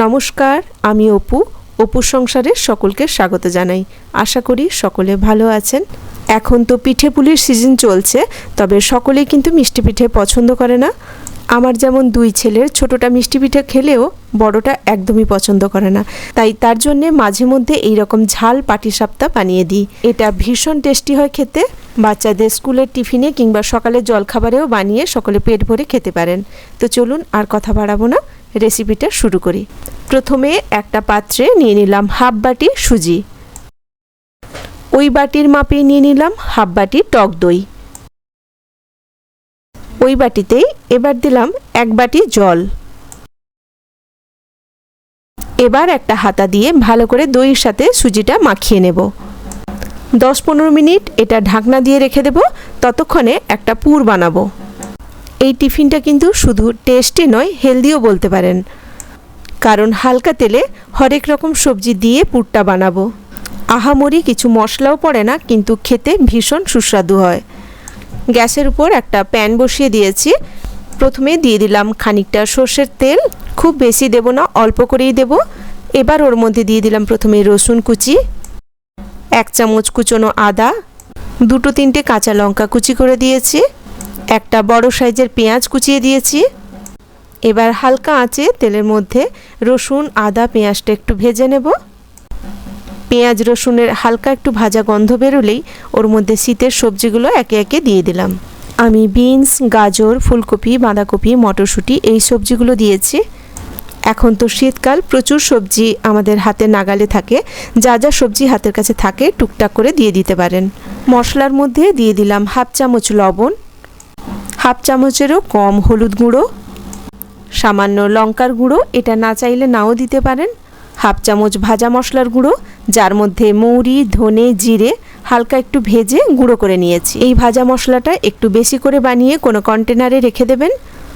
নমস্কার, আমি অপু। অপুর সংসারে সকলকে স্বাগত জানাই। আশা করি সকলে ভালো আছেন। এখন তো পিঠে পুলির সিজন চলছে, তবে সকলেই কিন্তু মিষ্টি পিঠে পছন্দ করে না। আমার যেমন দুই ছেলের, ছোটটা মিষ্টি পিঠে খেলেও বড়টা একদমই পছন্দ করে না। তাই তার জন্যে মাঝে মধ্যে এইরকম ঝাল পাটিসাপটা বানিয়ে দিই। এটা ভীষণ টেস্টি হয় খেতে। বাচ্চাদের স্কুলের টিফিনে কিংবা সকালের জলখাবারেও বানিয়ে সকলে পেট ভরে খেতে পারেন। তো চলুন আর কথা বাড়াবো না, রেসিপিটা শুরু করি। প্রথমে একটা পাত্রে নিয়ে নিলাম হাফ বাটি সুজি। ওই বাটির মাপে নিয়ে নিলাম হাফ বাটি টক দই। ওই বাটিতেই এবার দিলাম এক বাটি জল। এবার একটা হাতা দিয়ে ভালো করে দইয়ের সাথে সুজিটা মাখিয়ে নেব। 10-15 মিনিট এটা ঢাকনা দিয়ে রেখে দেব। ততক্ষণে একটা পুর বানাবো। এই টিফিনটা কিন্তু শুধু টেস্টি নয়, হেলদিও বলতে পারেন, কারণ হালকা তেলে হরেক রকম সবজি দিয়ে পুরটা বানাবো। আহামরি কিছু মশলাও পড়ে না, কিন্তু খেতে ভীষণ সুস্বাদু হয়। গ্যাসের উপর একটা প্যান বসিয়ে দিয়েছি। প্রথমে দিয়ে দিলাম খানিকটা সর্ষের তেল। খুব বেশি দেব না, অল্প করেই দেব। এবার ওর মধ্যে দিয়ে দিলাম প্রথমে রসুন কুচি, 1 চামচ কুচনো আদা, 2-3টে কাঁচা লঙ্কা কুচি করে দিয়েছি, একটা বড় সাইজের পেঁয়াজ কুচিয়ে দিয়েছি। এবার হালকা আঁচে তেলের মধ্যে রসুন আদা পেঁয়াজটা একটু ভেজে নেব। পেঁয়াজ রসুনের হালকা একটু ভাজা গন্ধ বেরোলেই ওর মধ্যে শীতের সবজিগুলো একে একে দিয়ে দিলাম। আমি বিনস, গাজর, ফুলকপি, বাঁধাকপি, মটরশুঁটি এই সবজিগুলো দিয়েছি। এখন তো শীতকাল, প্রচুর সবজি আমাদের হাতে নাগালে থাকে। যা যা সবজি হাতের কাছে থাকে টুকটাক করে দিয়ে দিতে পারেন। মশলার মধ্যে দিয়ে দিলাম হাফ চামচ লবণ, হাফ চামচেরও কম হলুদ গুঁড়ো, সামান্য লঙ্কার গুঁড়ো, এটা না চাইলে নাও দিতে পারেন, হাফ চামচ ভাজা মশলার গুঁড়ো, যার মধ্যে মৌরি, ধনে, জিরে হালকা একটু ভেজে গুঁড়ো করে নিয়েছি। এই ভাজা মশলাটা একটু বেশি করে বানিয়ে কোনো কন্টেনারে রেখে দেবেন।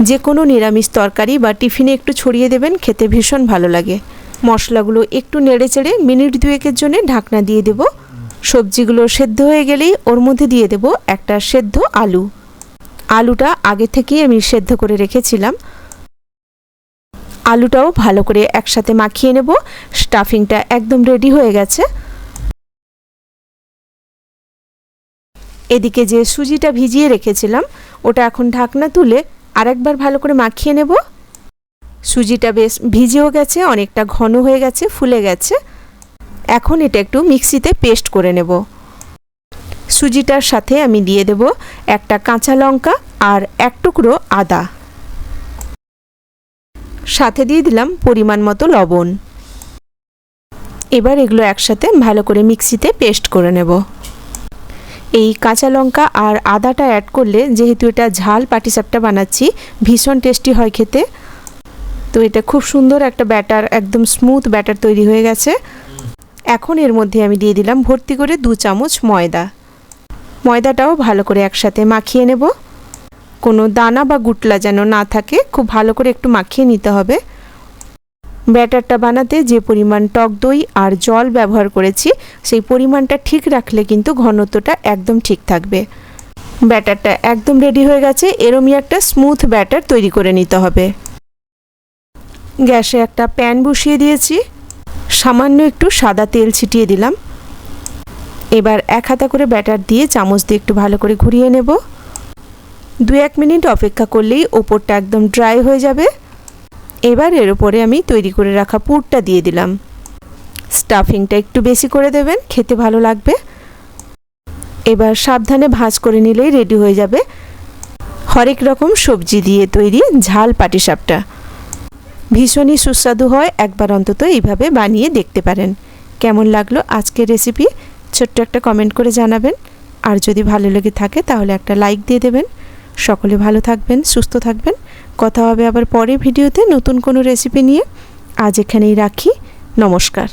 যে কোনো নিরামিষ তরকারি বা টিফিনে একটু ছড়িয়ে দেবেন, খেতে ভীষণ ভালো লাগে। মশলাগুলো একটু নেড়ে চেড়ে মিনিট 2-এর জন্য ঢাকনা দিয়ে দেব। সবজিগুলো সেদ্ধ হয়ে গেলেই ওর মধ্যে দিয়ে দেব একটা সেদ্ধ আলু। আলুটা আগে থেকেই আমি সেদ্ধ করে রেখেছিলাম। আলুটাও ভালো করে একসাথে মাখিয়ে নেব। স্টাফিংটা একদম রেডি হয়ে গেছে। এদিকে যে সুজিটা ভিজিয়ে রেখেছিলাম, ওটা এখন ঢাকনা তুলে আরেকবার ভালো করে মাখিয়ে নেব। সুজিটা বেশ ভিজেও গেছে, অনেকটা ঘন হয়ে গেছে, ফুলে গেছে। এখন এটা একটু মিক্সিতে পেস্ট করে নেব। সুজিটার সাথে আমি দিয়ে দেব একটা কাঁচা লঙ্কা আর 1 টুকরো আদা। সাথে দিয়ে দিলাম পরিমাণ মতো লবণ। এবার এগুলো একসাথে ভালো করে মিক্সিতে পেস্ট করে নেব। এই কাঁচা লঙ্কা আর আদাটা অ্যাড করলে, যেহেতু এটা ঝাল পাটিসাপটা বানাচ্ছি, ভীষণ টেস্টি হয় খেতে। তো এটা খুব সুন্দর একটা ব্যাটার, একদম স্মুথ ব্যাটার তৈরি হয়ে গেছে। এখন এর মধ্যে আমি দিয়ে দিলাম ভর্তি করে 2 চামচ ময়দা। ময়দাটাও ভালো করে একসাথে মাখিয়ে নেব। কোনো দানা বা গুটলা যেন না থাকে, খুব ভালো করে একটু মাখিয়ে নিতে হবে। ব্যাটারটা বানাতে যে পরিমাণ টক দই আর জল ব্যবহার করেছি, সেই পরিমাণটা ঠিক রাখলে কিন্তু ঘনত্বটা একদম ঠিক থাকবে। ব্যাটারটা একদম রেডি হয়ে গেছে। এরমই একটা স্মুথ ব্যাটার তৈরি করে নিতে হবে। গ্যাসে একটা প্যান বসিয়ে দিয়েছি। সামান্য একটু সাদা তেল ছিটিয়ে দিলাম। এবার 1 হাতা করে ব্যাটার দিয়ে চামচ দিয়ে একটু ভালো করে ঘুরিয়ে নেব। 2-1 মিনিট অপেক্ষা করলেই ওপরটা একদম ড্রাই হয়ে যাবে। এবার এর উপরে আমি তৈরি করে রাখা পুরটা দিয়ে দিলাম। স্টাফিংটা একটু বেশি করে দেবেন, খেতে ভালো লাগবে। এবার সাবধানে ভাঁজ করে নিলেই রেডি হয়ে যাবে হরেক রকম সবজি দিয়ে তৈরি ঝাল পাটিসাপটা। ভীষণই সুস্বাদু হয়, একবার অন্তত এইভাবে বানিয়ে দেখতে পারেন। কেমন লাগলো আজকের রেসিপি ছোট্ট একটা কমেন্ট করে জানাবেন। আর যদি ভালো লেগে থাকে তাহলে একটা লাইক দিয়ে দেবেন। সকলে ভালো থাকবেন, সুস্থ থাকবেন। কথা হবে আবার পরের ভিডিওতে নতুন কোনো রেসিপি নিয়ে। আজ এখানেই রাখি। নমস্কার।